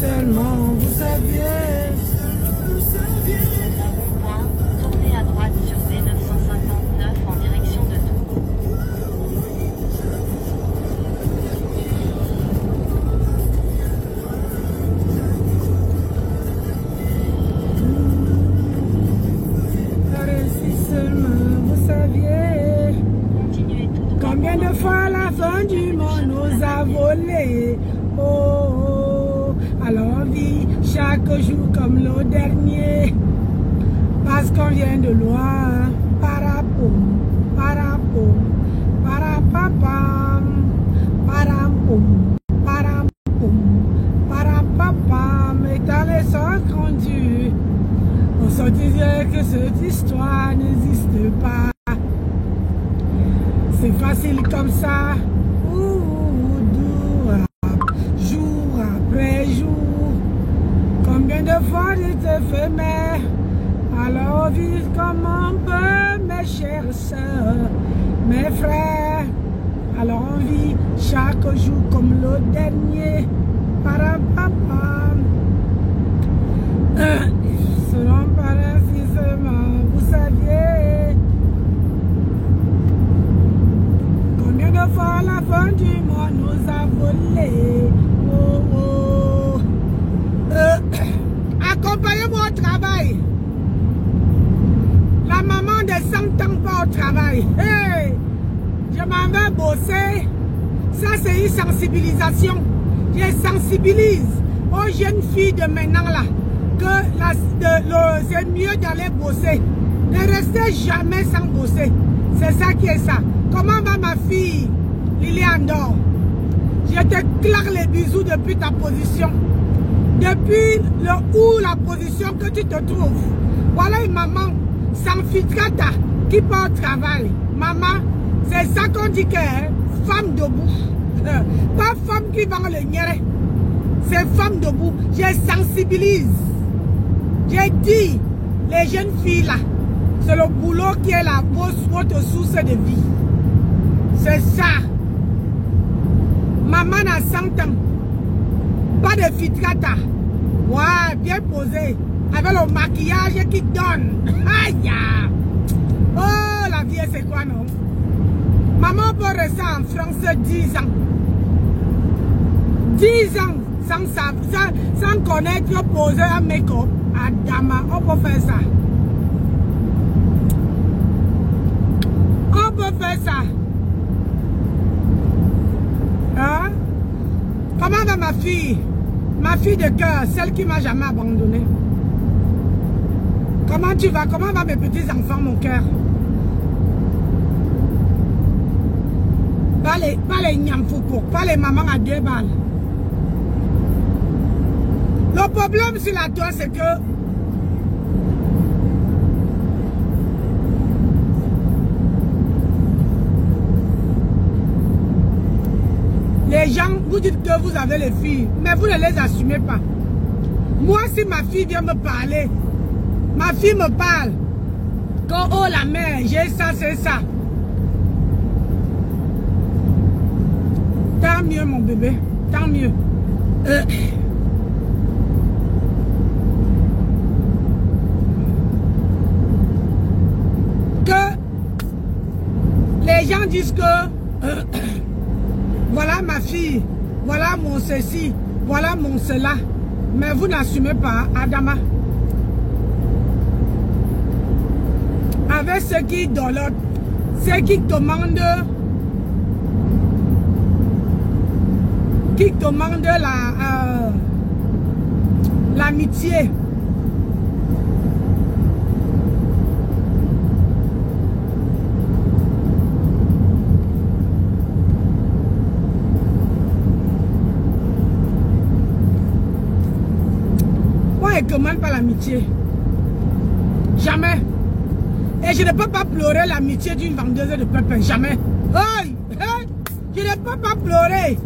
seulement vous saviez. Tournez à droite sur D959 en direction de Tours. Si seulement vous saviez. Continuez tout droit. Combien de fois la fin du monde nous a volé. Oh, oh, alors on vit chaque jour comme le dernier. Parce qu'on vient de loin. Parapoum, parapoum, parapapam, parapoum, parapoum, parapapam. Et dans les sens rendus, on se disait que cette histoire n'existe pas. C'est facile comme ça. Jour après jour. Combien de fois j'étais éphémère. Alors vivre comme on peut, mes chères sœurs, mes frères. Alors on vit chaque jour comme le dernier. Parapapa. Selon par ainsi seulement, vous saviez. Combien de fois la fin du monde nous a volé. Oh, oh. Accompagnez-moi au travail. La maman de 100 ans pas au travail. Hey, je m'en vais bosser. Ça c'est une sensibilisation. Je sensibilise aux jeunes filles de maintenant là que c'est mieux d'aller bosser. Ne restez jamais sans bosser. C'est ça qui est ça. Comment va ma fille Liliane Dor? Je te claque les bisous depuis ta position. Depuis la position que tu te trouves. Voilà une maman sans filtrata qui part au travail. Maman, c'est ça qu'on dit que femme debout. Pas femme qui vend le niéré. C'est femme debout. Je sensibilise. J'ai dit, les jeunes filles là, c'est le boulot qui est votre source de vie. C'est ça. Maman a 100 ans. Pas de filtrata. Ouais, bien posé. Avec le maquillage qui donne. Aïe! Oh, la vie, c'est quoi, non? Maman peut rester en France 10 ans. 10 ans sans connaître poser un make-up. Adama, on peut faire ça. On peut faire ça. Hein? Comment va ma fille? Ma fille de cœur, celle qui m'a jamais abandonnée. Comment tu vas? Comment vont mes petits-enfants, mon cœur? Pas les nyamfoukou, pas les mamans à 2 balles. Le problème sur la toile, c'est que les gens, vous dites que vous avez les filles, mais vous ne les assumez pas. Moi, si ma fille vient me parler, ma fille me parle, que oh la mère, j'ai ça, c'est ça. Tant mieux mon bébé, tant mieux. Que les gens disent que voilà ma fille, voilà mon ceci, voilà mon cela. Mais vous n'assumez pas, Adama. Avec ceux qui idolâtrent, ceux qui demandent l'amitié. Moi, je ne demande pas l'amitié. Jamais. Et je ne peux pas pleurer l'amitié d'une vendeuse de pépins. Jamais. Hey, hey, je ne peux pas pleurer.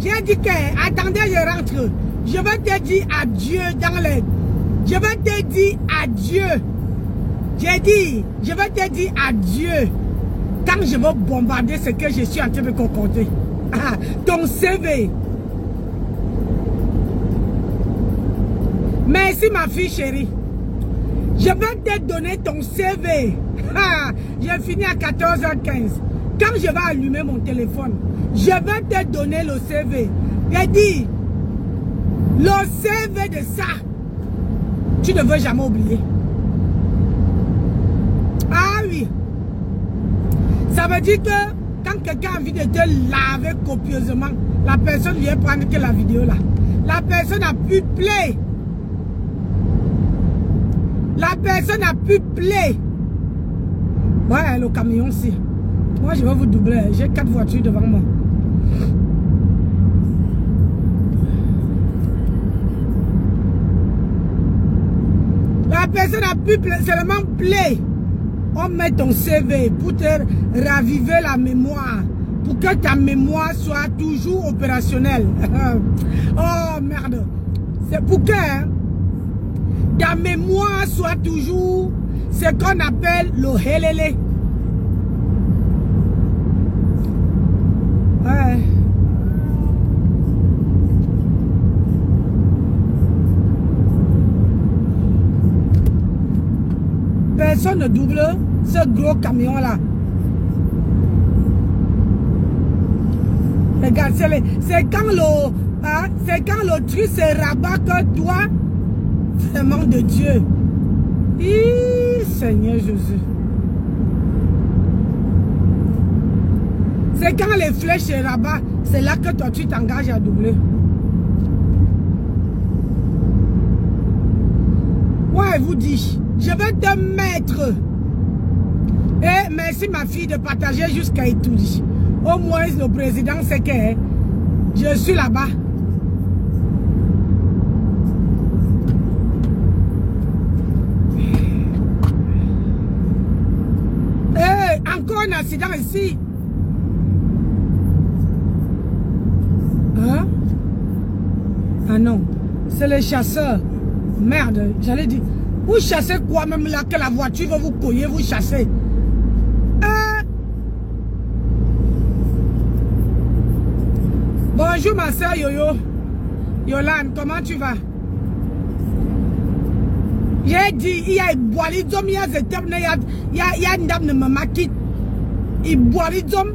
J'ai dit que, attendez, je rentre. Je vais te dire adieu dans les... Je vais te dire adieu. J'ai dit, je vais te dire adieu. Quand je vais bombarder ce que je suis en train de concocter. Ah, ton CV. Merci ma fille chérie. Je vais te donner ton CV. J'ai fini à 14h15. Quand je vais allumer mon téléphone, je vais te donner le CV. J'ai dit, le CV de ça, tu ne veux jamais oublier. Ah oui. Ça veut dire que quand quelqu'un a envie de te laver copieusement, la personne vient prendre que la vidéo là. La personne a pu play. La personne a pu play. Ouais, le camion aussi. Moi, je vais vous doubler. J'ai 4 voitures devant moi. La personne a pu seulement play. On met ton CV pour te raviver la mémoire. Pour que ta mémoire soit toujours opérationnelle. Oh merde. C'est pour que ta mémoire soit toujours ce qu'on appelle le helele. Ouais. Personne ne double ce gros camion là. Regarde, c'est quand le truc se rabat que toi, vraiment de Dieu. Seigneur Jésus. C'est quand les flèches se rabattent, c'est là que toi tu t'engages à doubler. Ouais, vous dis, je vais te mettre. Et merci ma fille de partager jusqu'à Itoudi. Au moins le président sait que je suis là-bas. Encore un accident ici. Hein? Ah non, c'est les chasseurs. Merde, j'allais dire. Vous chassez quoi même là que la voiture va vous couiller, vous chassez. Bonjour ma soeur Yoyo. Yolande, comment tu vas? J'ai dit, il y a Boalizom, il y a Zetem, il y a Ndam de Mamakit. Il Boalizom,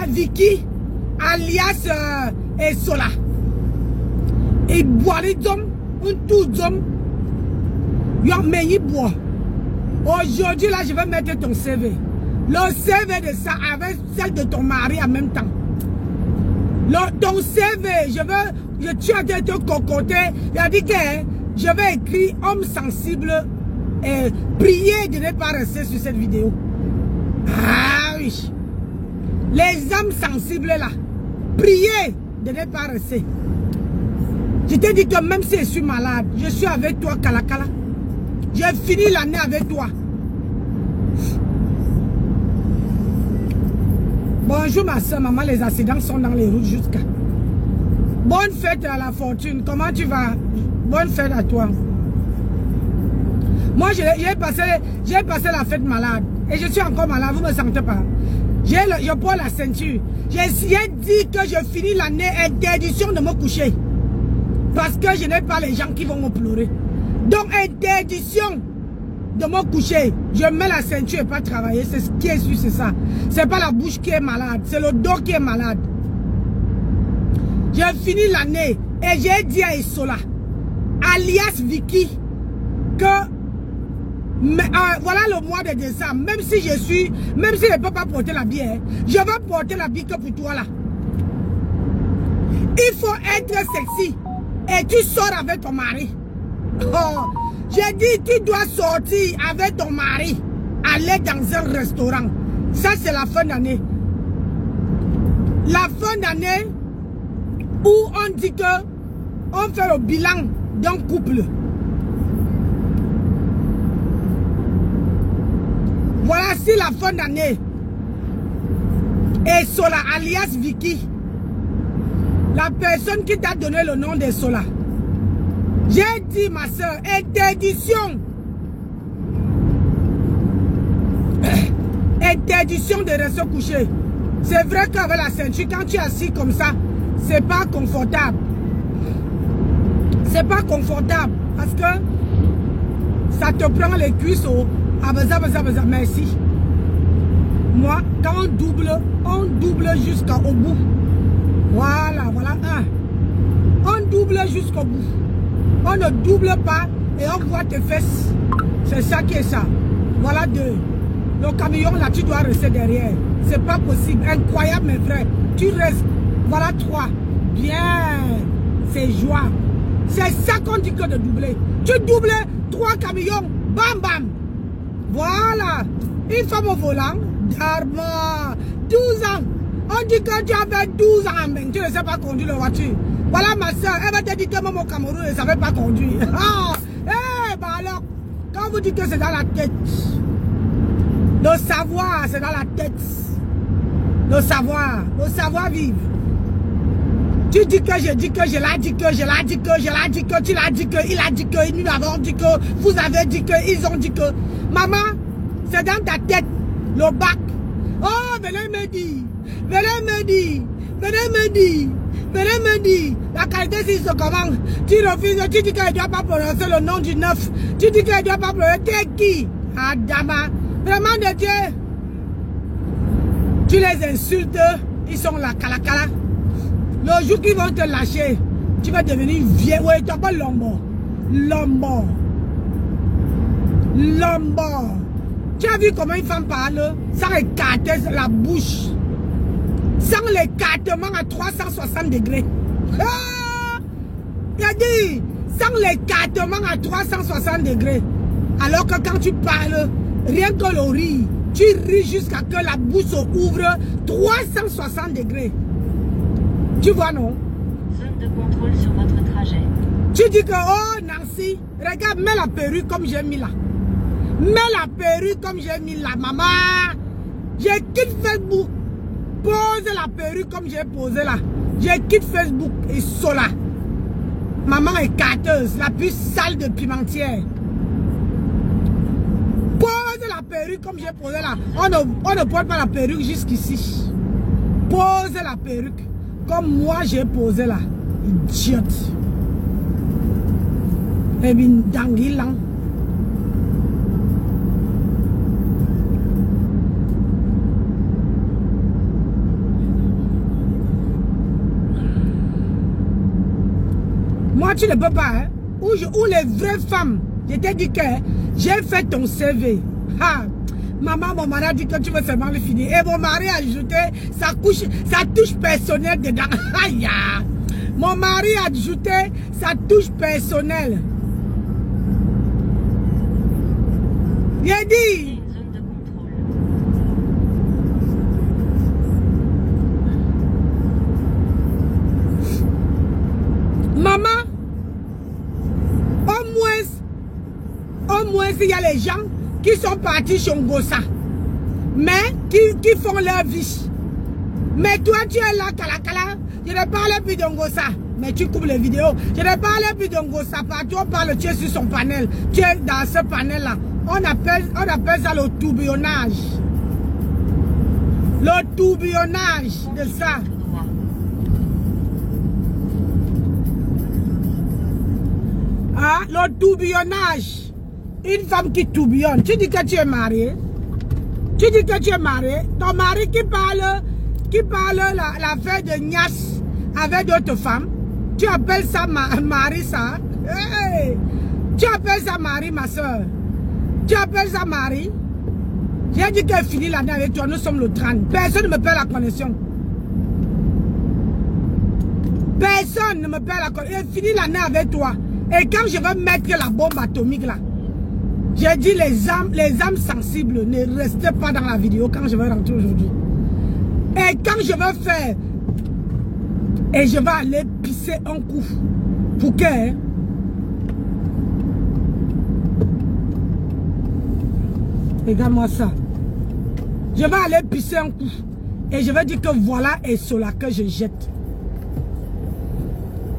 Vicky, alias Sola. Et Boalizom, un tout zom. Mais il boit. Aujourd'hui, là, je vais mettre ton CV. Le CV de ça avec celle de ton mari en même temps. Ton CV, tu as dit te cocoter. Il a dit que je vais écrire homme sensible et prier de ne pas rester sur cette vidéo. Ah oui. Les âmes sensibles là, priez de ne pas rester. Je t'ai dit que même si je suis malade, je suis avec toi, Kalakala. J'ai fini l'année avec toi. Bonjour ma soeur, maman, les accidents sont dans les routes jusqu'à. Bonne fête à la fortune, comment tu vas? Bonne fête à toi. Moi, j'ai passé la fête malade. Et je suis encore malade, vous ne me sentez pas. Je prends la ceinture. J'ai dit que je finis l'année, interdiction de me coucher. Parce que je n'ai pas les gens qui vont me pleurer. Donc, interdiction de me coucher. Je mets la ceinture et pas travailler. C'est ce qui est sûr, c'est ça. C'est pas la bouche qui est malade, c'est le dos qui est malade. J'ai fini l'année et j'ai dit à Isola, alias Vicky, que voilà le mois de décembre, même si je ne peux pas porter la bière, je vais porter la bière que pour toi là. Il faut être sexy et tu sors avec ton mari. Oh, j'ai dit tu dois sortir avec ton mari, aller dans un restaurant. Ça c'est la fin d'année. La fin d'année où on dit que on fait le bilan d'un couple. Voilà, c'est la fin d'année. Et Sola, alias Vicky, la personne qui t'a donné le nom de Sola. J'ai dit, ma soeur, interdiction. Interdiction de rester couché. C'est vrai qu'avec la ceinture, quand tu es assis comme ça, c'est pas confortable. C'est pas confortable parce que ça te prend les cuisses au... Ah, merci. Moi, quand on double jusqu'au bout. Voilà, voilà un. On double jusqu'au bout. On ne double pas et on voit tes fesses. C'est ça qui est ça. Voilà deux. Le camion là, tu dois rester derrière. C'est pas possible. Incroyable, mes frères. Tu restes. Voilà trois. Bien. C'est joie. C'est ça qu'on dit que de doubler. Tu doubles 3 camions. Bam, bam. Voilà. Une femme au volant. Dharma. 12 ans. On dit que tu avais 12 ans. Mais tu ne sais pas conduire la voiture. Voilà ma soeur. Elle va te dire que même au Cameroun, elle ne savait pas conduire. Ah. Eh, bah alors. Quand vous dites que c'est dans la tête. Le savoir, c'est dans la tête. Le savoir vivre. Tu dis que je dis que je l'ai dit que, je l'ai dit que, je l'ai dit que, tu l'as dit que, il a dit que, nous avons dit que, vous avez dit que, ils ont dit que. Maman, c'est dans ta tête, le bac. Oh, venez me dire, venez me dire, venez me dire, venez me dire. La qualité, c'est ce comment. Tu refuses, tu dis qu'elle ne doit pas prononcer le nom du 9. Tu dis qu'elle ne doit pas prononcer. T'es qui? Adama. Vraiment de Dieu. Tu les insultes, ils sont là, cala. Le jour qu'ils vont te lâcher, tu vas devenir vieux. Oui, tu n'as pas l'ombre. Tu as vu comment une femme parle sans écarter la bouche, sans l'écartement à 360 degrés. Ah, il a dit, sans l'écartement à 360 degrés. Alors que quand tu parles, rien que le rire, tu ris jusqu'à que la bouche ouvre 360 degrés. Tu vois, non? Zone de contrôle sur votre trajet. Tu dis que, oh Nancy, regarde, mets la perruque comme j'ai mis là. Mets la perruque comme j'ai mis là, maman. J'ai quitté Facebook. Pose la perruque comme j'ai posé là. J'ai quitté Facebook et Sola. Maman est carteuse, la plus sale de Pimentière. Pose la perruque comme j'ai posé là. On ne porte pas la perruque jusqu'ici. Pose la perruque comme moi j'ai posé là. Idiote. Et bien, danguilang. Moi, tu ne peux pas, hein? Où les vraies femmes, je t'ai dit que j'ai fait ton CV. Ha! Maman, mon mari a dit que tu veux seulement le finir. Et mon mari a ajouté sa touche personnelle dedans. Aïe! Mon mari a ajouté sa touche personnelle. J'ai dit. Zone de contrôle. Maman, au moins il y a les gens qui sont partis chez Ngossa, mais qui font leur vie. Mais toi, tu es là, cala. Je ne parle plus de Ngossa, mais tu coupes les vidéos. Je ne parle plus de Ngossa, partout on parle, tu es sur son panel. Tu es dans ce panel-là. On appelle ça le tourbillonnage. Le tourbillonnage de ça. Ah, le tourbillonnage. Une femme qui tourbillonne. Tu dis que tu es marié. Tu dis que tu es marié. Ton mari qui parle l'affaire de Nias avec d'autres femmes. Tu appelles ça mari, ça. Hey. Tu appelles ça mari, ma soeur. Tu appelles ça mari. J'ai dit qu'elle finit l'année avec toi. Nous sommes le 30. Personne ne me paie la connexion. Personne ne me paie la connexion. Elle finit l'année avec toi. Et quand je vais mettre la bombe atomique là, j'ai dit les âmes sensibles, ne restez pas dans la vidéo quand je vais rentrer aujourd'hui. Et quand je vais faire, et je vais aller pisser un coup. Pour que, hein? Regarde-moi ça. Je vais aller pisser un coup. Et je vais dire que voilà et cela que je jette.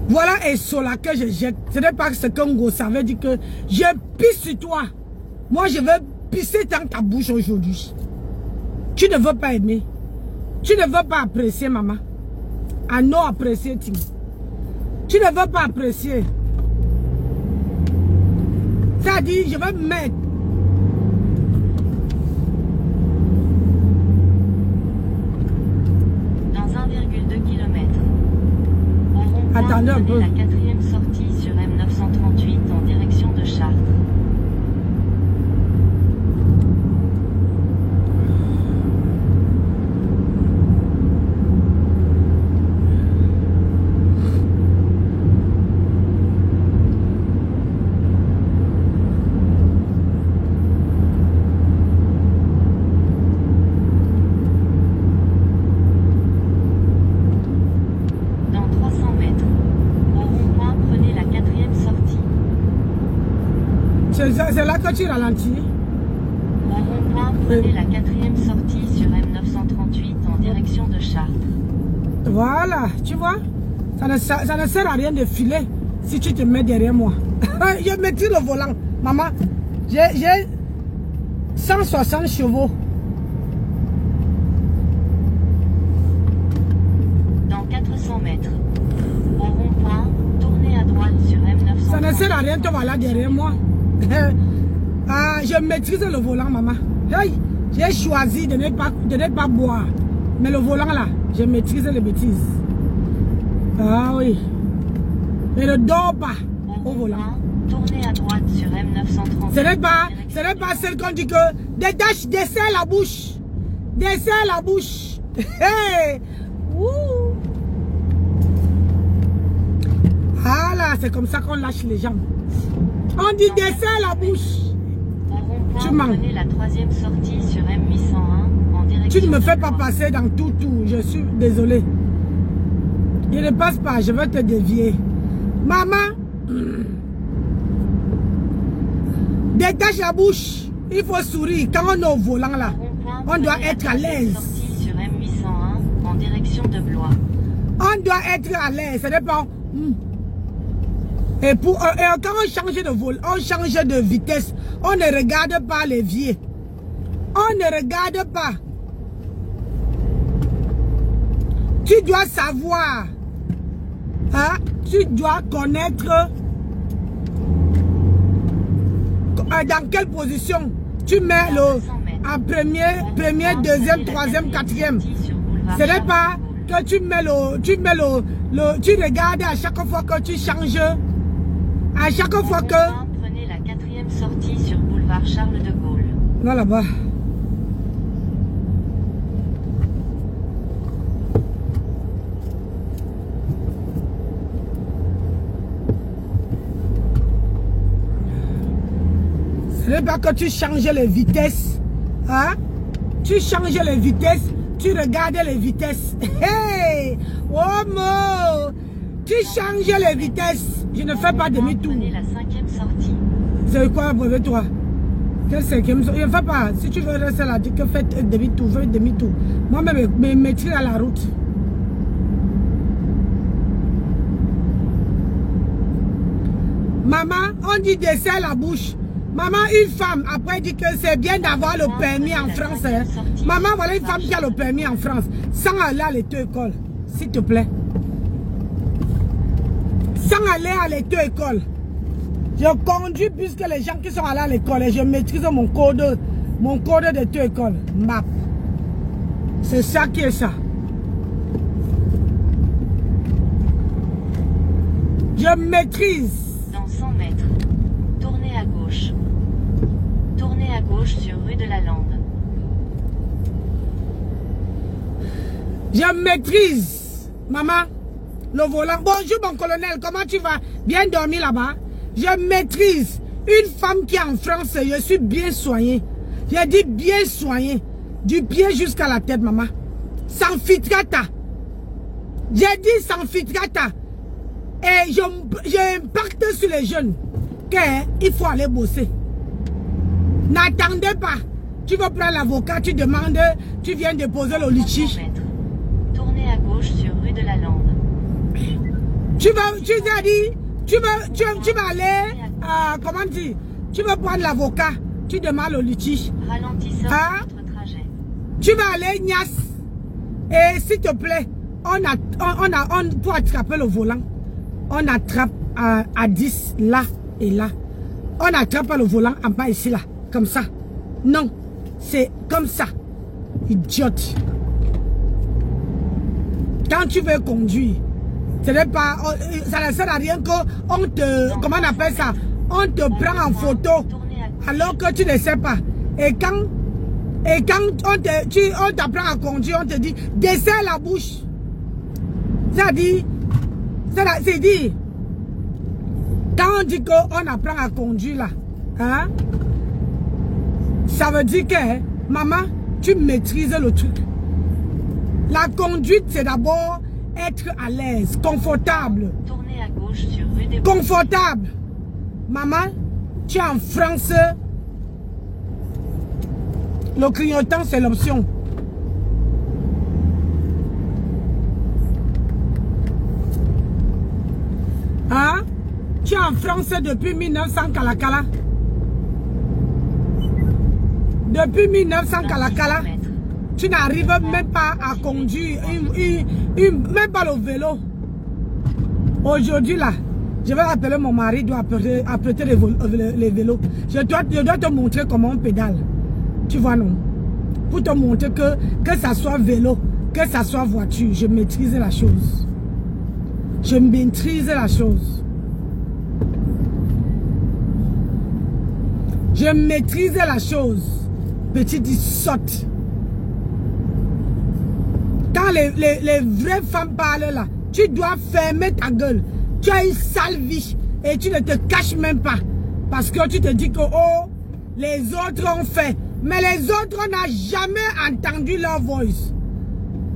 Voilà et cela que je jette. Ce n'est pas ce qu'un gros ça veut dire que je pisse sur toi. Moi, je vais pisser dans ta bouche aujourd'hui. Tu ne veux pas aimer. Tu ne veux pas apprécier, maman. Ah non, apprécier, tu ne veux pas apprécier. C'est-à-dire, je vais me mettre. Dans 1,2 km. Au rond-point, Attendez un peu. prenez la 4e sortie sur M938 en direction de Chartres. C'est là que tu ralentis. Au rond-point, prenez la 4e sortie sur M938 en direction de Chartres. Voilà, tu vois, ça ne sert à rien de filer si tu te mets derrière moi. Je maîtrise le volant. Maman, j'ai 160 chevaux. Dans 400 mètres. Au rond-point, tournez à droite sur M938. Ça ne sert à rien de voilà derrière moi. Ah, je maîtrise le volant, maman. Hey, j'ai choisi de ne pas boire. Mais le volant là, je maîtrise les bêtises. Ah oui. Et ne dors pas au volant. Tournez à droite sur M930. Ce n'est pas celle qu'on dit que desserre la bouche. Desserre la bouche. Hey. Ouh. Ah là, c'est comme ça qu'on lâche les jambes. On dit desserre la bouche. Tu prenez la 3e sortie sur M801 en direction. Tu ne me fais pas passer dans tout. Je suis désolé. Il ne passe pas, je vais te dévier. Maman, détache la bouche. Il faut sourire. Quand on est au volant là, on doit être à l'aise. Sortie sur M801 en direction de Blois. On doit être à l'aise. Ce n'est pas... Et quand on change de vol, on change de vitesse, on ne regarde pas l'évier. On ne regarde pas. Tu dois savoir. Hein? Tu dois connaître dans quelle position tu mets en premier, deuxième, troisième, quatrième. Ce n'est pas que tu regardes à chaque fois que tu changes. À chaque fois que... Prenez la 4e sortie sur boulevard Charles de Gaulle. Là, là-bas. Ce n'est pas que tu changes les vitesses. Hein? Tu changes les vitesses. Tu regardes les vitesses. Hey! Oh, mo! Tu changes les vitesses. Je ne fais pas demi-tour. La 5e sortie. C'est quoi, brevet-toi? Quelle 5e sortie? Je ne fais pas. Si tu veux rester là, dis que fais demi-tour, fais demi-tour. Moi-même, me maîtrise à la route. Maman, on dit desserre la bouche. Maman, une femme, après dit que c'est bien d'avoir le permis en France. Hein. Maman, voilà une femme qui a le permis en France. Sans aller à l'auto-école, s'il te plaît. Sans aller à l'auto-école. Je conduis plus que les gens qui sont allés à l'école et je maîtrise mon code d'auto-école. MAP. C'est ça qui est ça. Je maîtrise. Dans 100 mètres, tournez à gauche. Tournez à gauche sur rue de la Lande. Je maîtrise. Maman, le volant. Bonjour mon colonel, comment tu vas? Bien dormi là-bas? Je maîtrise. Une femme qui est en France, je suis bien soignée. J'ai dit bien soignée. Du pied jusqu'à la tête, maman. Sans filtrata. J'ai dit sans filtrata. Et j'impacte sur les jeunes qu'il faut aller bosser. N'attendez pas. Tu veux prendre l'avocat, tu demandes, tu viens déposer le litige. Tournez à gauche sur rue de la Lande. Tu vas aller, comment dire, tu veux prendre l'avocat, tu demandes le litige. Ralentisseur de votre trajet. Tu vas aller Nias. Et s'il te plaît, pour attraper le volant, on attrape à 10 là et là. On n'attrape pas le volant en bas ici, là. Comme ça. Non. C'est comme ça. Idiote. Quand tu veux conduire, ce n'est pas... Ça ne sert à rien qu'on te... Comment on appelle ça? On te prend en photo. Alors que tu ne sais pas. Et quand on t'apprend à conduire, on te dit, desserre la bouche. C'est dit, quand on dit qu'on apprend à conduire là, hein, ça veut dire que, hein, maman, tu maîtrises le truc. La conduite, c'est d'abord être à l'aise, confortable. Tournez à gauche sur rue des Confortable. Maman, tu es en France. Le clignotant, c'est l'option. Hein? Tu es en France depuis 1900 Kalakala. Depuis 1900 Kalakala, tu n'arrives même pas à conduire, même pas le vélo. Aujourd'hui là, je vais appeler mon mari, il doit apprêter les vélos. Je dois te montrer comment on pédale. Tu vois non? Pour te montrer que ça soit vélo, que ça soit voiture, je maîtrise la chose. Je maîtrise la chose. Je maîtrise la chose. Petite sotte. Quand les vraies femmes parlent là, tu dois fermer ta gueule. Tu as une sale vie et tu ne te caches même pas. Parce que tu te dis que oh, les autres ont fait. Mais les autres, on n'a jamais entendu leur voice.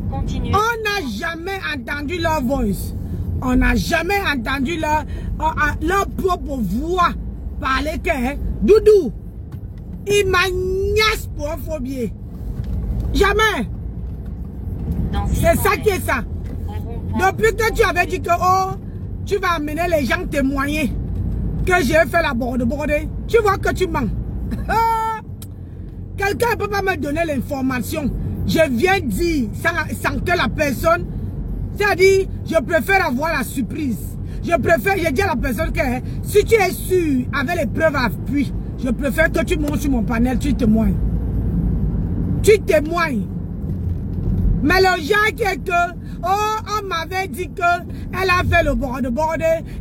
Continuez. On n'a jamais entendu leur voice. On n'a jamais entendu leur propre voix parler que hein, Doudou, il m'agnace pour un phobie. Jamais. C'est ça qui est ça. Depuis que tu avais dit que oh, tu vas amener les gens témoigner que j'ai fait la borde, tu vois que tu mens. Quelqu'un ne peut pas me donner l'information. Je viens dire sans que la personne... C'est-à-dire, je préfère avoir la surprise. Je dis à la personne que si tu es sûr, avec les preuves à appui, je préfère que tu montes sur mon panel, tu témoignes. Tu témoignes. Mais le genre qui est que, oh, on m'avait dit qu'elle a fait le bord.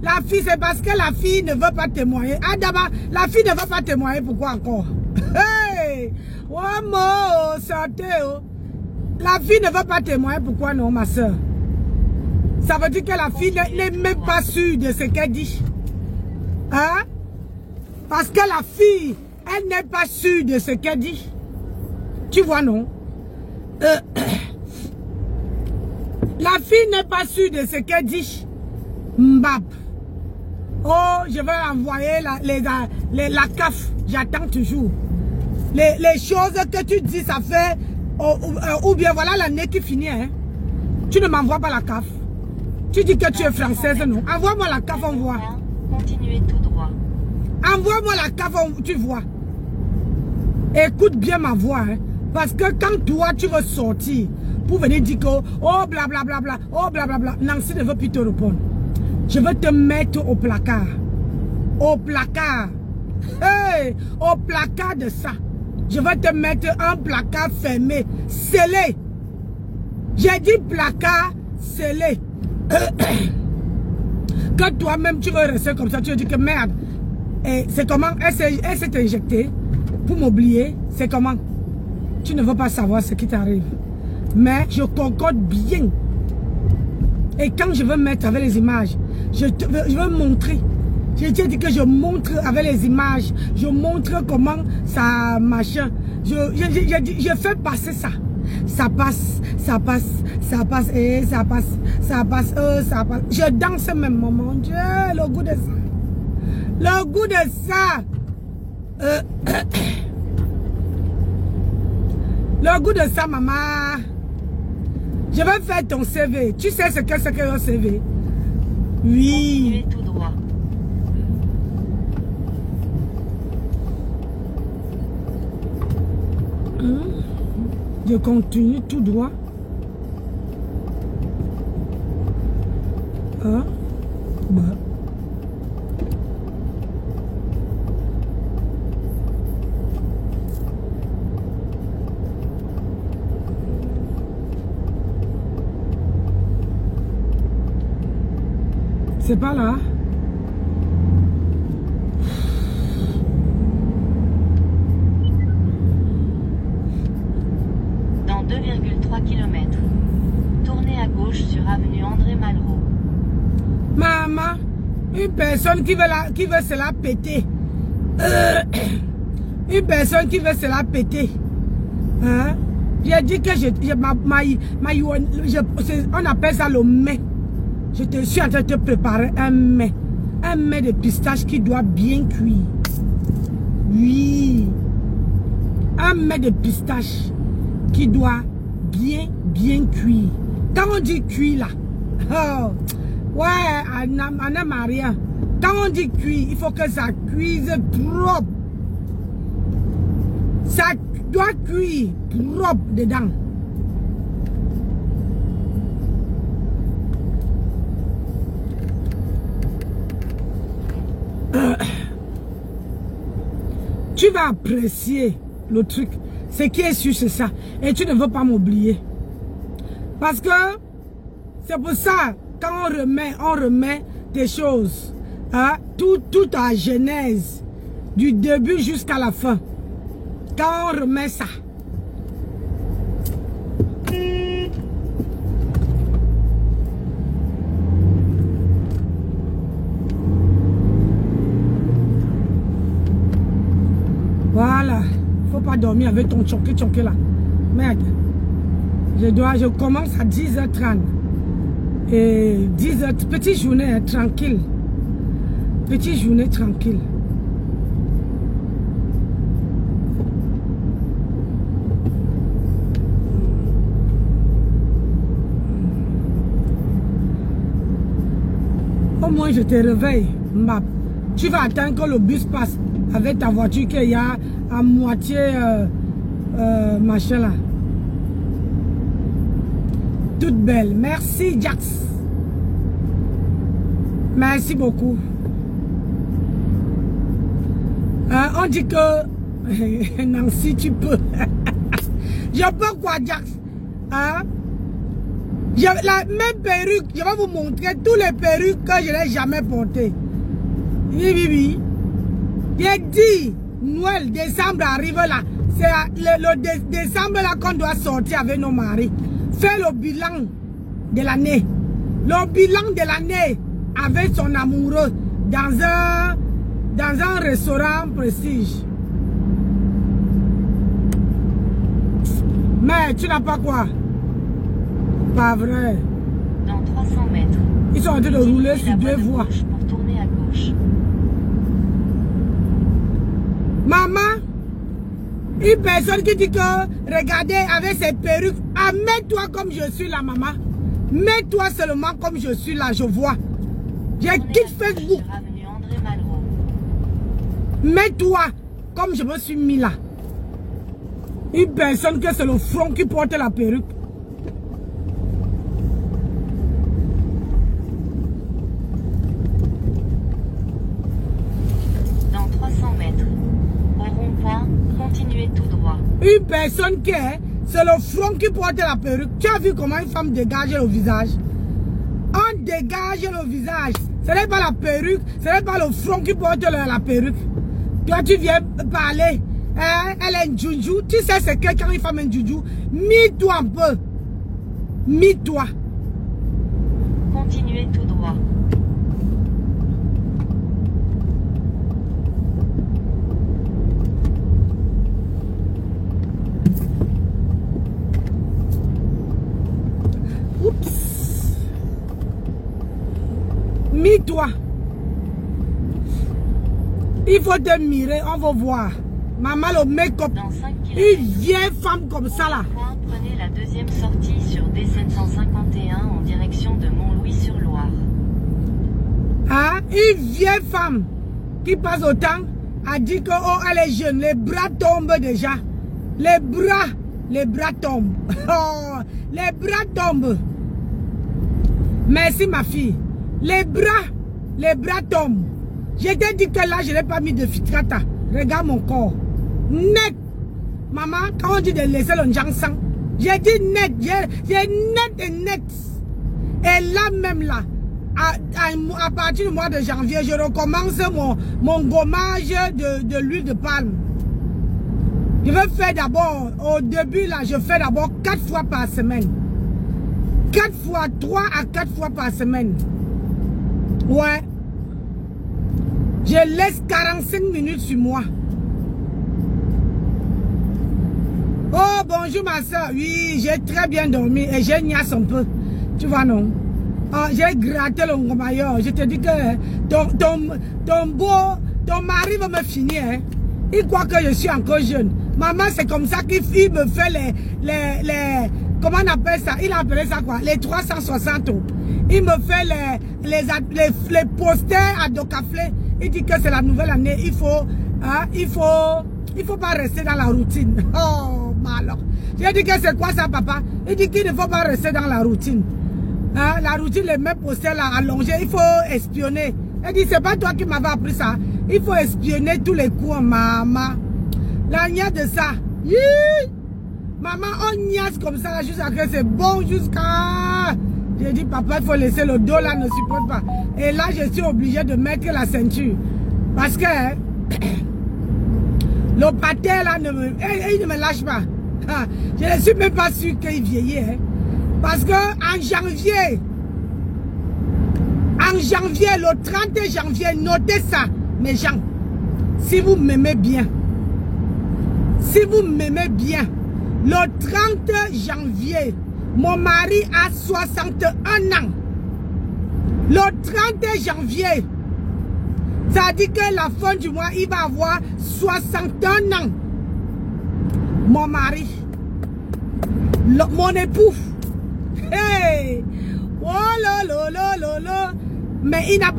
La fille, c'est parce que la fille ne veut pas témoigner. Ah, d'abord, la fille ne veut pas témoigner, pourquoi encore? Hey! Oh, mon, sortez, oh. La fille ne veut pas témoigner, pourquoi non, ma soeur? Ça veut dire que la fille n'est même pas sûre de ce qu'elle dit. Hein? Parce que la fille, elle n'est pas sûre de ce qu'elle dit. Tu vois, non? La fille n'est pas sûre de ce qu'elle dit. Mbap. Oh, je vais envoyer la CAF. J'attends toujours. Les choses que tu dis, ça fait... ou bien voilà l'année qui finit. Hein. Tu ne m'envoies pas la CAF. Tu dis que tu es française, non? Envoie-moi la CAF, on voit. Continuez tout droit. Envoie-moi la CAF, tu vois. Écoute bien ma voix. Hein. Parce que quand toi, tu veux sortir pour venir dire que, oh blablabla, oh blablabla, Nancy ne veut plus te répondre. Je veux te mettre au placard. Au placard. Hey, au placard de ça. Je vais te mettre un placard fermé, scellé. J'ai dit placard scellé. Que toi-même tu veux rester comme ça, tu veux dire que merde. Et c'est comment? Elle s'est injectée pour m'oublier. C'est comment? Tu ne veux pas savoir ce qui t'arrive. Mais je concorde bien. Et quand je veux mettre avec les images, je veux montrer. Je t'ai dit que je montre avec les images. Je montre comment ça machin. Je fais passer ça. Ça passe, ça passe, ça passe, et ça passe, ça passe, ça passe. Je danse même, mon Dieu, le goût de ça. Le goût de ça. Le goût de ça, maman. Je vais faire ton CV. Tu sais ce que c'est que le CV? Oui. Continuez tout droit. Je continue tout droit. Hein? Bah. C'est pas là. Dans 2,3 km. Tournez à gauche sur avenue André Malraux. Maman, une personne qui veut se la péter. Une personne qui veut se la péter. Hein? J'ai dit que on appelle ça le mets. Je te suis en train de te préparer un mets. Un mets de pistache qui doit bien cuire. Oui. Un mets de pistache qui doit bien cuire. Quand on dit cuire là, oh, ouais, Anna Maria, quand on dit cuire, il faut que ça cuise propre. Ça doit cuire propre dedans. Tu vas apprécier le truc. Ce qui est sûr, c'est ça. Et tu ne veux pas m'oublier. Parce que c'est pour ça, quand on remet des choses, hein, tout à genèse, du début jusqu'à la fin. Quand on remet ça. Voilà. Faut pas dormir avec ton tchonké là. Merde. Je commence à 10h30. Et 10h, petite journée hein, tranquille. Petite journée tranquille. Au moins je te réveille, Mbap. Tu vas attendre que le bus passe avec ta voiture qu'il y a à moitié machin là. Toute belle. Merci Jax. Merci beaucoup. On dit que Nancy tu peux. Je peux quoi Jax? Hein? La même perruque, je vais vous montrer tous les perruques que je n'ai jamais portées. Oui. J'ai dit, Noël, décembre arrive là. C'est le décembre là qu'on doit sortir avec nos maris. Faire le bilan de l'année. Le bilan de l'année avec son amoureux dans un restaurant prestige. Mais tu n'as pas quoi? Pas vrai. Dans 300 mètres. Ils sont en train de rouler sur deux voies. Pour tourner à gauche. Maman, une personne qui dit que regardez avec ses perruques, ah, mets-toi comme je suis là, maman. Mets-toi seulement comme je suis là, je vois. J'ai quitté Facebook. Mets-toi comme je me suis mis là. Une personne que c'est le front qui porte la perruque. Continuez tout droit. Une personne qui est, c'est le front qui porte la perruque. Tu as vu comment une femme dégage le visage? On dégage le visage. Ce n'est pas la perruque, ce n'est pas le front qui porte la perruque. Toi, tu viens parler. Hein? Elle est une joujou. Tu sais c'est que quand une femme est une joujou, mis-toi un peu. Mis-toi. Continuez tout droit. Mis-toi. Il faut te mirer, on va voir. Maman, le make-up. Une vieille femme comme ça là. Prenez la deuxième sortie sur D751 en direction de Montlouis-sur-Loire. Hein? Une vieille femme qui passe au temps a dit que oh, elle est jeune. Les bras tombent déjà. Les bras tombent. Oh, les bras tombent. Merci ma fille. Les bras tombent. Je t'ai dit que là, je n'ai pas mis de filtrata. Regarde mon corps. Net. Maman, quand on dit de laisser le jansan, j'ai dit net. J'ai net et net. Et là même là, à partir du mois de janvier, je recommence mon gommage de l'huile de palme. Je vais faire d'abord, au début là, je fais d'abord 4 fois par semaine. 4 fois, 3 à 4 fois par semaine. Ouais. Je laisse 45 minutes sur moi. Oh, bonjour ma soeur. Oui, j'ai très bien dormi et j'ai niasse un peu. Tu vois, non? J'ai gratté le ngomayor. Je te dis que ton mari va me finir. Hein? Il croit que je suis encore jeune. Maman, c'est comme ça qu'il me fait les comment on appelle ça? Il appelait ça quoi? Les 360. Il me fait les posters à Docaflé. Il dit que c'est la nouvelle année. Il faut pas rester dans la routine. Oh, malheur. J'ai dit que c'est quoi ça, papa? Il dit qu'il ne faut pas rester dans la routine. Hein? La routine, les mêmes posters là, allongés. Il faut espionner. Il dit, c'est pas toi qui m'avais appris ça. Il faut espionner tous les coups, maman. La niaise de ça. Yee! Maman, on niaise comme ça, jusqu'à que c'est bon, jusqu'à... J'ai dit, papa, il faut laisser le dos là, ne supporte pas. Et là, je suis obligée de mettre la ceinture. Parce que... le pâté là, il ne me lâche pas. Je ne suis même pas sûre qu'il vieillit. Hein. Parce que en janvier, le 30 janvier, notez ça, mes gens. Si vous m'aimez bien, le 30 janvier, mon mari a 61 ans. Le 30 janvier, ça dit que la fin du mois, il va avoir 61 ans. Mon mari, mon époux, hey, oh là là là là là. Mais il n'a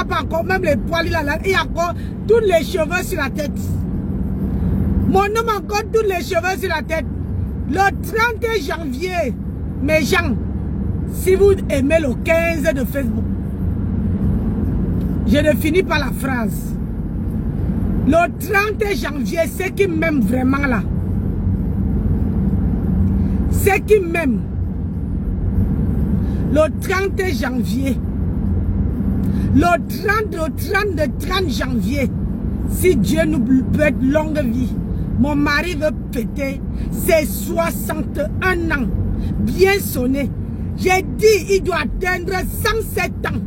pas encore, même les poils, il a encore tous les cheveux sur la tête. Mon homme a encore tous les cheveux sur la tête. Le 30 janvier, mes gens, si vous aimez le 15 de Facebook, je ne finis pas la phrase. Le 30 janvier, ceux qui m'aiment vraiment là, ceux qui m'aiment, le 30 janvier, le 30 janvier, si Dieu nous peut longue vie, mon mari veut péter ses 61 ans, bien sonné. J'ai dit, il doit atteindre 107 ans.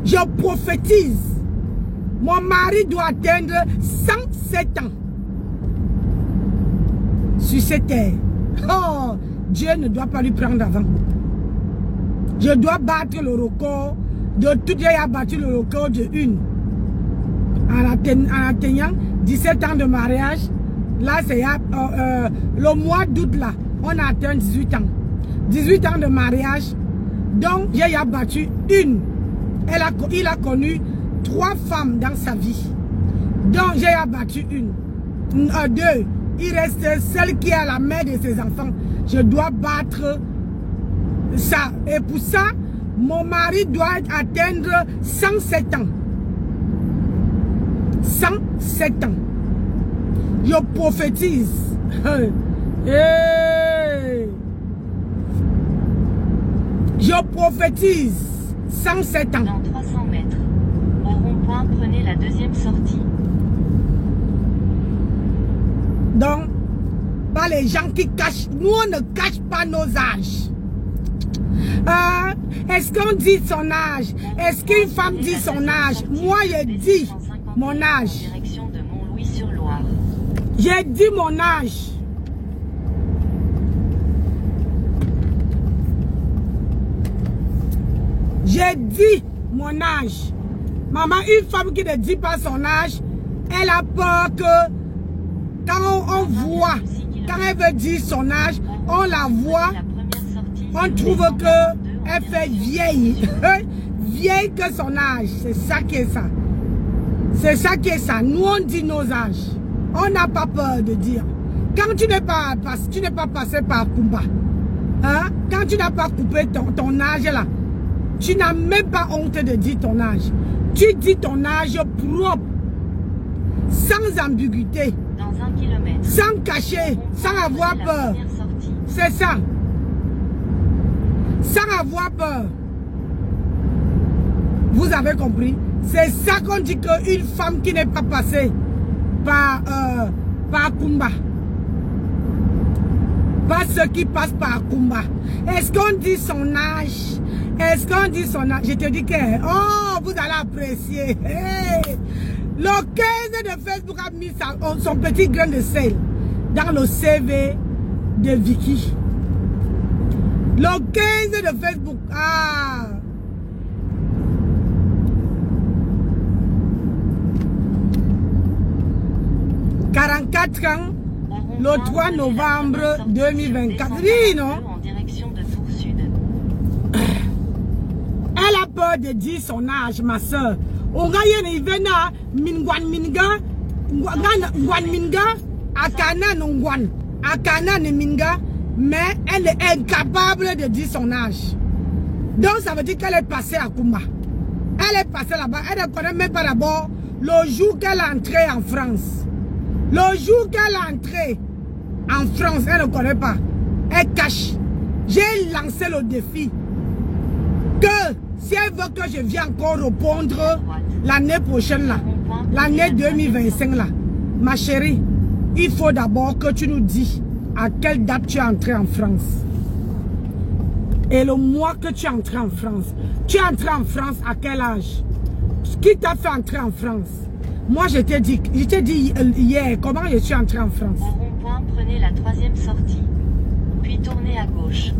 Je prophétise, mon mari doit atteindre 107 ans sur cette terre. Oh, Dieu ne doit pas lui prendre avant. Je dois battre le record de tout. J'ai battu le record de une. En atteignant 17 ans de mariage, là c'est le mois d'août là, on a atteint 18 ans. 18 ans de mariage, donc j'ai battu une. Il a connu 3 femmes dans sa vie. Donc j'ai abattu une. 2. Il reste celle qui est la mère de ses enfants. Je dois battre ça. Et pour ça, mon mari doit atteindre 107 ans. 107 ans. Je prophétise. Je prophétise. 107 ans. Dans 300 mètres, au rond-point, prenez la deuxième sortie. Donc, pas les gens qui cachent. Nous, on ne cache pas nos âges. Est-ce qu'on dit son âge? Est-ce qu'une femme dit son âge? Moi, je dis mon âge. Direction de Montlouis-sur-Loire. J'ai dit mon âge. J'ai dit mon âge. Maman, une femme qui ne dit pas son âge, elle a peur que quand on voit, quand elle veut dire son âge, on la voit, on trouve qu'elle fait vieille. Vieille que son âge. C'est ça qui est ça. C'est ça qui est ça. Nous, on dit nos âges. On n'a pas peur de dire. Quand tu n'es pas passé par Kumba, hein? Quand tu n'as pas coupé ton âge là, tu n'as même pas honte de dire ton âge. Tu dis ton âge propre, sans ambiguïté, dans 1 kilomètre, sans cacher, sans avoir peur. C'est ça. Sans avoir peur. Vous avez compris? C'est ça qu'on dit qu'une femme qui n'est pas passée par Kumba. Pas ceux qui passent par Kumba. Est-ce qu'on dit son âge? Est-ce qu'on dit son âge? Je te dis que, oh, vous allez apprécier. Hey. Le 15 de Facebook a mis son petit grain de sel dans le CV de Vicky. Le 15 de Facebook. Ah. « 44 ans, le 3 novembre 2024. » Oui, non? En direction de Tours Sud. Elle a peur de dire son âge, ma soeur. On gagne une ivena, mingwan minga, ngwan minga, akana nongwan, akana ne minga, mais elle est incapable de dire son âge. Donc ça veut dire qu'elle est passée à Kumba. Elle est passée là-bas, elle ne connaît même pas d'abord le jour qu'elle est entrée en France. Le jour qu'elle est entrée en France, elle ne connaît pas. Elle cache. J'ai lancé le défi que si elle veut que je vienne encore répondre l'année prochaine, là, l'année 2025, là, ma chérie, il faut d'abord que tu nous dis à quelle date tu es entrée en France. Et le mois que tu es entrée en France. Tu es entrée en France à quel âge? Qui t'a fait entrer en France? Moi, je t'ai dit hier comment je suis entrée en France. Au rond-point, prenez la 3e sortie. Puis tournez à gauche.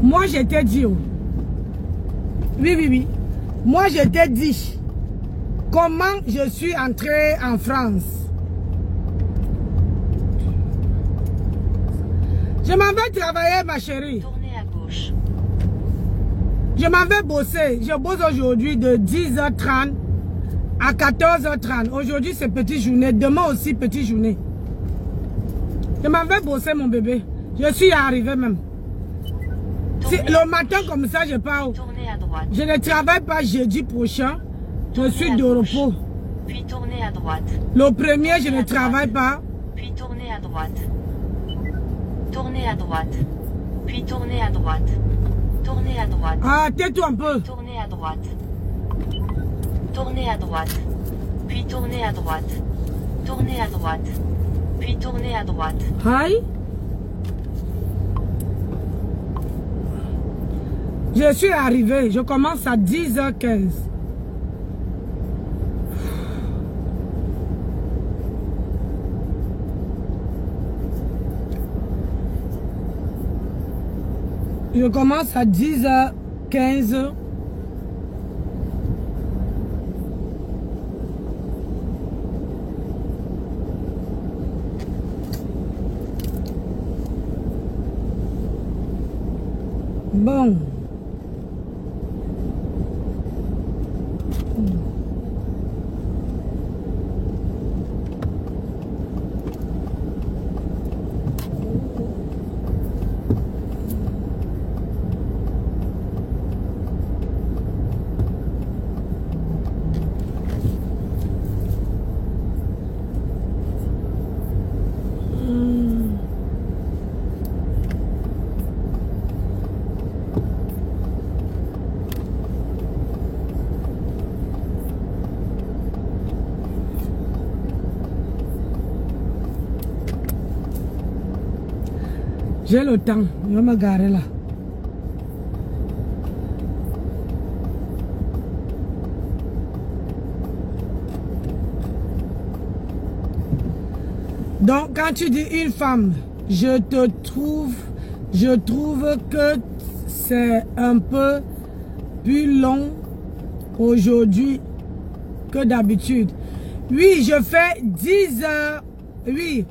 Moi, je t'ai dit. Oui. Moi, je t'ai dit comment je suis entrée en France. Je m'en vais travailler, ma chérie. Tournez à gauche. Je m'en vais bosser. Je bosse aujourd'hui de 10h30 à 14h30. Aujourd'hui, c'est petite journée. Demain aussi, petite journée. Je m'en vais bosser, mon bébé. Je suis arrivée même. Le matin, comme ça, je pars. Tournez à droite. Je ne travaille pas jeudi prochain. Je suis de repos. Puis tournez à droite. Le premier, je ne travaille pas. Puis tournez à droite. Tournez à droite. Puis tournez à droite. Tournez à droite. Ah, tais-toi un peu. Tournez à droite. Tournez à droite. Puis tournez à droite. Tournez à droite. Puis tournez à droite. Aïe. Je suis arrivé. Je commence à 10h15. Je commence à 10h15. Bon. J'ai le temps, je vais me garer là. Donc, quand tu dis une femme, je trouve que c'est un peu plus long aujourd'hui que d'habitude. Oui, je fais 10 heures, oui.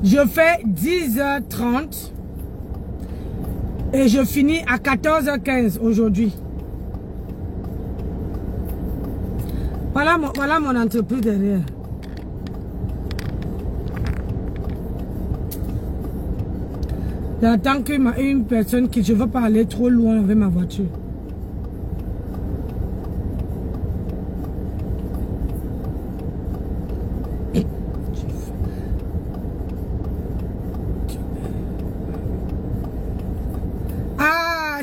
Je fais 10h30 et je finis à 14h15 aujourd'hui. Voilà mon entreprise derrière. J'attends qu'une personne qui je ne veux pas aller trop loin avec ma voiture.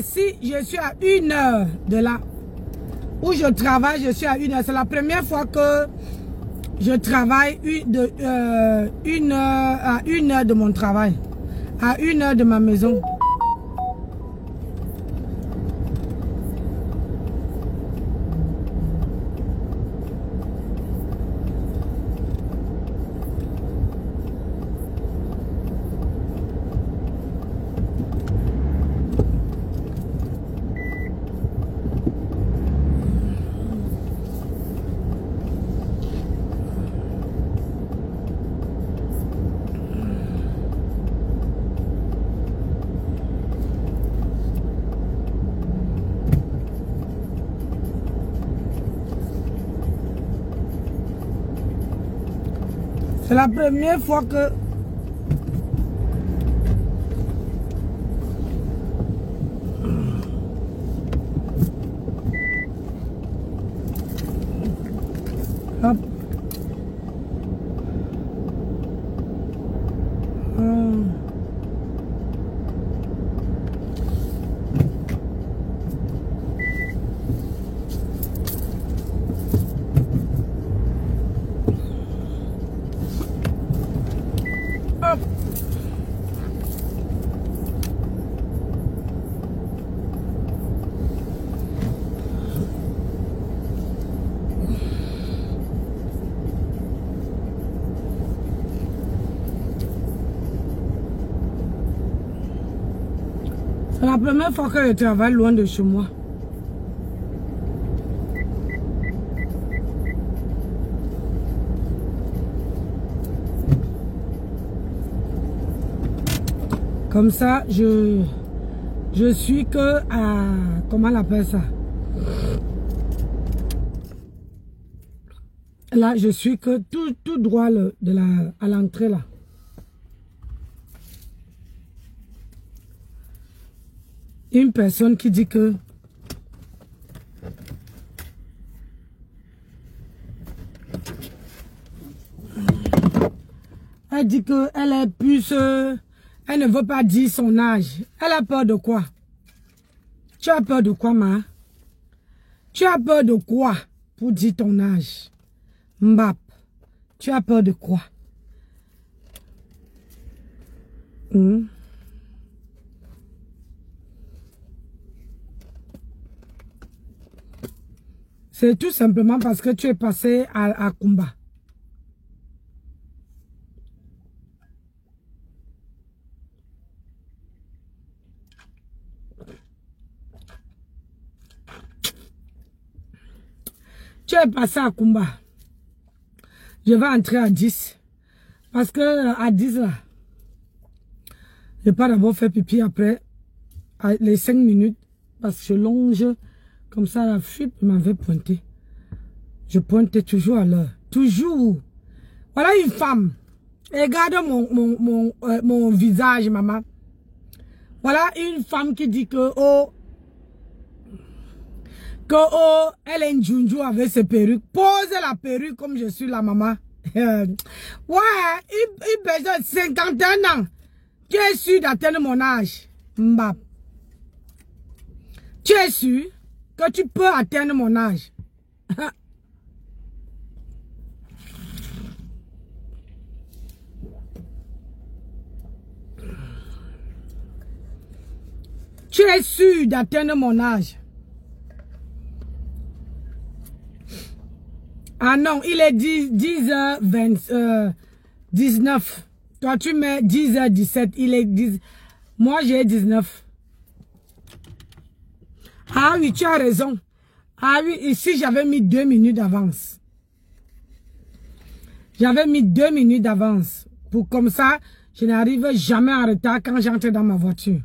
si je suis à 1 heure de là où je travaille, je suis à 1 heure. C'est la première fois que je travaille à 1 heure de mon travail, à 1 heure de ma maison. C'est la première fois que hop. C'est la première fois que je travaille loin de chez moi. Comme ça, je suis que à... Comment on appelle ça? Là, je suis que tout droit à l'entrée là. Une personne qui dit que elle dit que elle est plus elle ne veut pas dire son âge. Elle a peur de quoi? Tu as peur de quoi, ma? Tu as peur de quoi pour dire ton âge? Mbap, tu as peur de quoi? C'est tout simplement parce que tu es passé à Kumba. Tu es passé à Kumba. Je vais entrer à 10. Parce que à 10 là, je n'ai pas d'abord fait pipi après les 5 minutes. Parce que je longe comme ça la fuite m'avait pointé. Je pointais toujours à l'heure. Toujours. Voilà une femme. Regarde mon visage, maman. Voilà une femme qui dit que elle est une junju avec ses perruques. Pose la perruque comme je suis la maman. Ouais, une personne de 51 ans qui est sûre d'atteindre mon âge. Mbap. Tu es sûr que tu peux atteindre mon âge? Tu es sûr d'atteindre mon âge? Ah non, il est 10h20, 19. Toi, tu mets 10h17. Il est 10. Moi, j'ai 19. Ah oui, tu as raison. Ah oui, ici, j'avais mis 2 minutes d'avance. J'avais mis 2 minutes d'avance. Pour comme ça, je n'arrive jamais en retard quand j'entre dans ma voiture.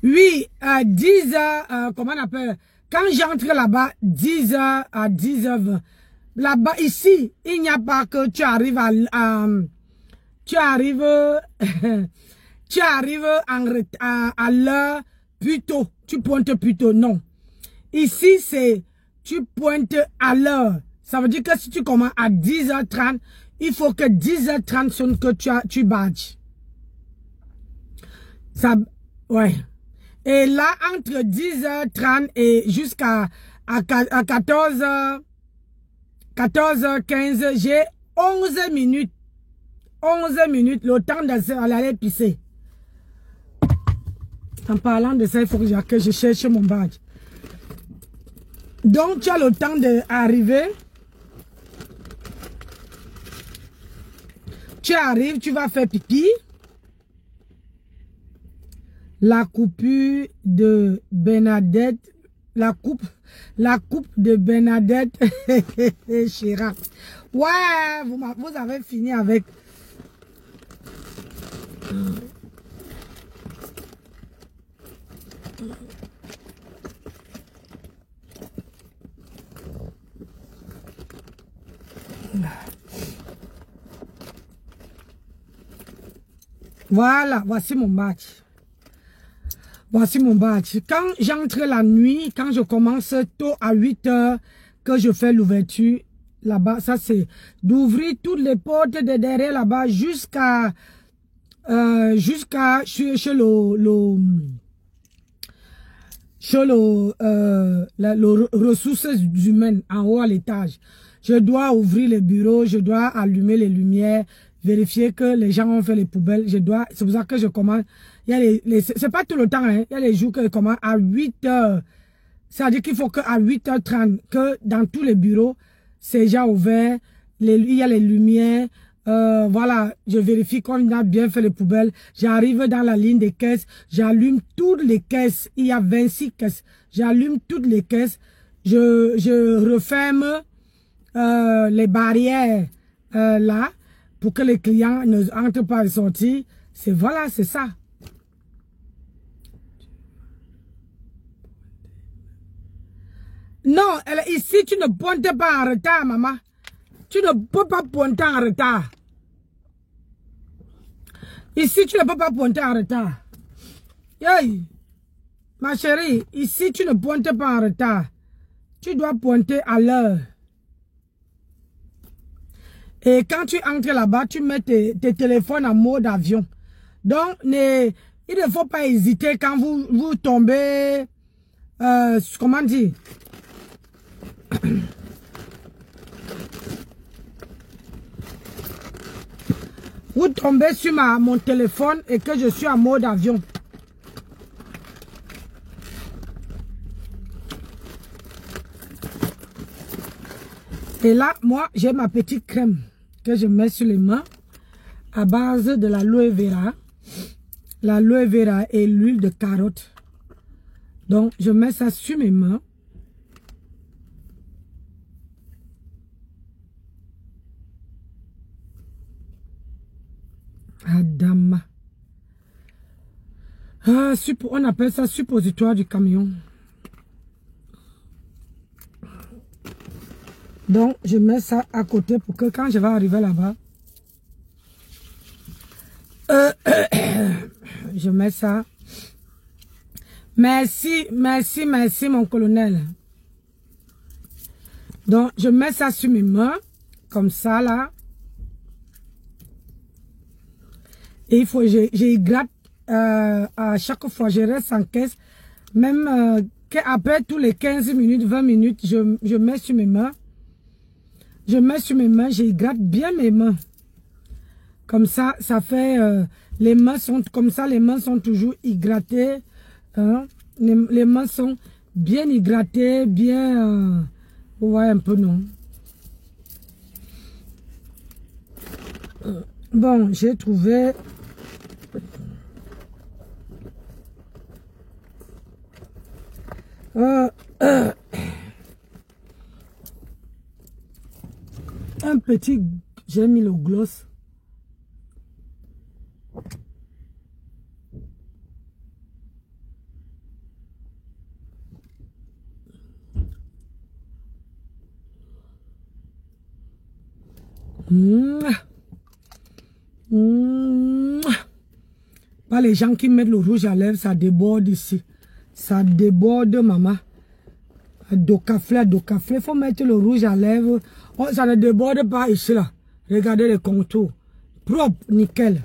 Oui, 10h, comment on appelle? Quand j'entre là-bas, 10h à 10h20. Là-bas, ici, il n'y a pas que tu arrives tu arrives à l'heure plus tôt. Tu pointes plus tôt. Non. Ici, c'est, tu pointes à l'heure. Ça veut dire que si tu commences à 10h30, il faut que 10h30 sonne que tu badges. Ça, ouais. Et là, entre 10h30 et jusqu'à 14h15, j'ai 11 minutes. 11 minutes, le temps d'aller pisser. En parlant de ça, il faut que je cherche mon badge. Donc, tu as le temps d'arriver. Tu arrives, tu vas faire pipi. La coupure de Bernadette. La coupe de Bernadette Chirac. Ouais, vous avez fini avec... Voilà, voici mon badge. Voici mon badge. Quand j'entre la nuit, quand je commence tôt à 8h, que je fais l'ouverture, là-bas, ça c'est d'ouvrir toutes les portes de derrière là-bas jusqu'à chez le ressources humaines en haut à l'étage. Je dois ouvrir les bureaux, je dois allumer les lumières, vérifier que les gens ont fait les poubelles. C'est pour ça que je commence. C'est pas tout le temps, hein. Il y a les jours que je commence à 8h. C'est-à-dire qu'il faut qu'à 8h30, que dans tous les bureaux, c'est déjà ouvert. Il y a les lumières. Voilà, je vérifie qu'on a bien fait les poubelles. J'arrive dans la ligne des caisses. J'allume toutes les caisses. Il y a 26 caisses. J'allume toutes les caisses. Je referme les barrières là pour que les clients ne entrent pas et sortent. Voilà, c'est ça. Non, ici, tu ne pointes pas en retard, maman. Tu ne peux pas pointer en retard. Ici, tu ne peux pas pointer en retard. Hey, ma chérie, ici, tu ne pointes pas en retard. Tu dois pointer à l'heure. Et quand tu entres là-bas, tu mets tes téléphones en mode avion. Donc, il ne faut pas hésiter quand vous tombez... comment dire? Vous tombez sur mon téléphone et que je suis en mode avion. Et là, moi, j'ai ma petite crème que je mets sur les mains à base de l'aloe vera. L'aloe vera et l'huile de carotte. Donc, je mets ça sur mes mains. Adama. Ah, on appelle ça suppositoire du camion. Donc, je mets ça à côté pour que quand je vais arriver là-bas, je mets ça. Merci, merci, merci, mon colonel. Donc, je mets ça sur mes mains, comme ça, là. Et il faut, j'hydrate à chaque fois, je reste en caisse. Même qu'après tous les 15 minutes, 20 minutes, je mets sur mes mains. Je mets sur mes mains, j'hydrate bien mes mains. Comme ça, ça fait... les mains sont comme ça, les mains sont toujours hydratées. Hein? Les mains sont bien hydratées, bien... vous voyez un peu, non? Bon, j'ai trouvé... un petit... J'ai mis le gloss. Pas les gens qui mettent le rouge à lèvres, ça déborde ici. Ça déborde, maman. Docaflé, il faut mettre le rouge à lèvres. Oh, ça ne déborde pas ici, là. Regardez les contours. Propre, nickel.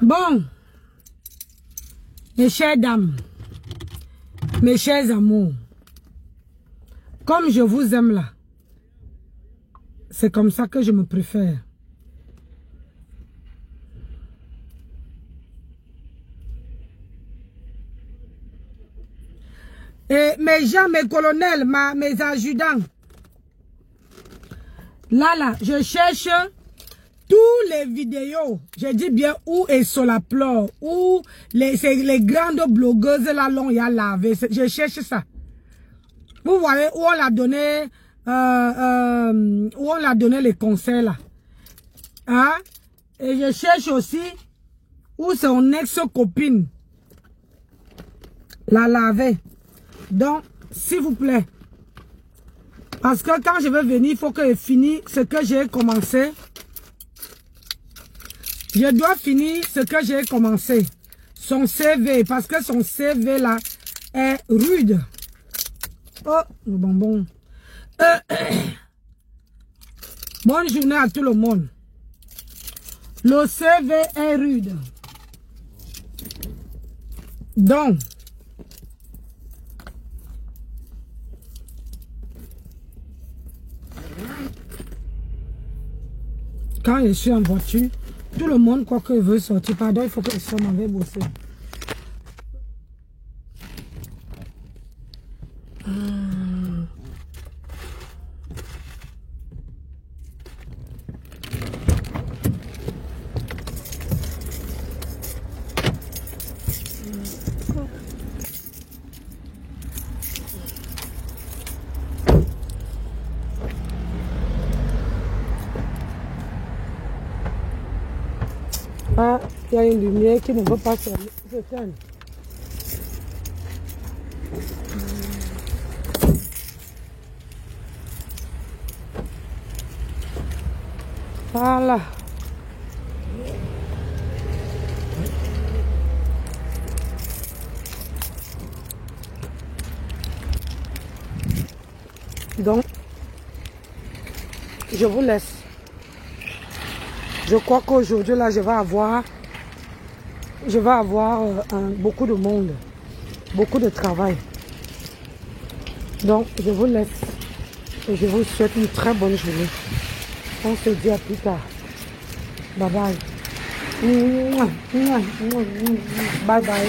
Bon. Mes chères dames, mes chers amours, comme je vous aime là, c'est comme ça que je me préfère. Et mes gens, mes colonels, mes adjudants, là, je cherche tous les vidéos, je dis bien où est Solaplore, où les grandes blogueuses là l'ont y a lavé, je cherche ça. Vous voyez où on l'a donné, où on l'a donné les conseils là. Hein? Et je cherche aussi où son ex-copine l'a lavé. Donc, s'il vous plaît, parce que quand je vais venir, il faut que je finisse ce que j'ai commencé. Je dois finir ce que j'ai commencé. Son CV, parce que son CV là est rude. Oh, le bonbon. Bonne journée à tout le monde. Le CV est rude. Donc, quand je suis en voiture, tout le monde croit qu'il veut sortir. Pardon, il faut que je m'en vais bosser. Ah, il y a une lumière qui ne veut pas s'éteindre. Voilà. Donc, je vous laisse. Je crois qu'aujourd'hui, là, je vais avoir beaucoup de monde, beaucoup de travail. Donc, je vous laisse et je vous souhaite une très bonne journée. On se dit à plus tard. Bye bye. Bye bye.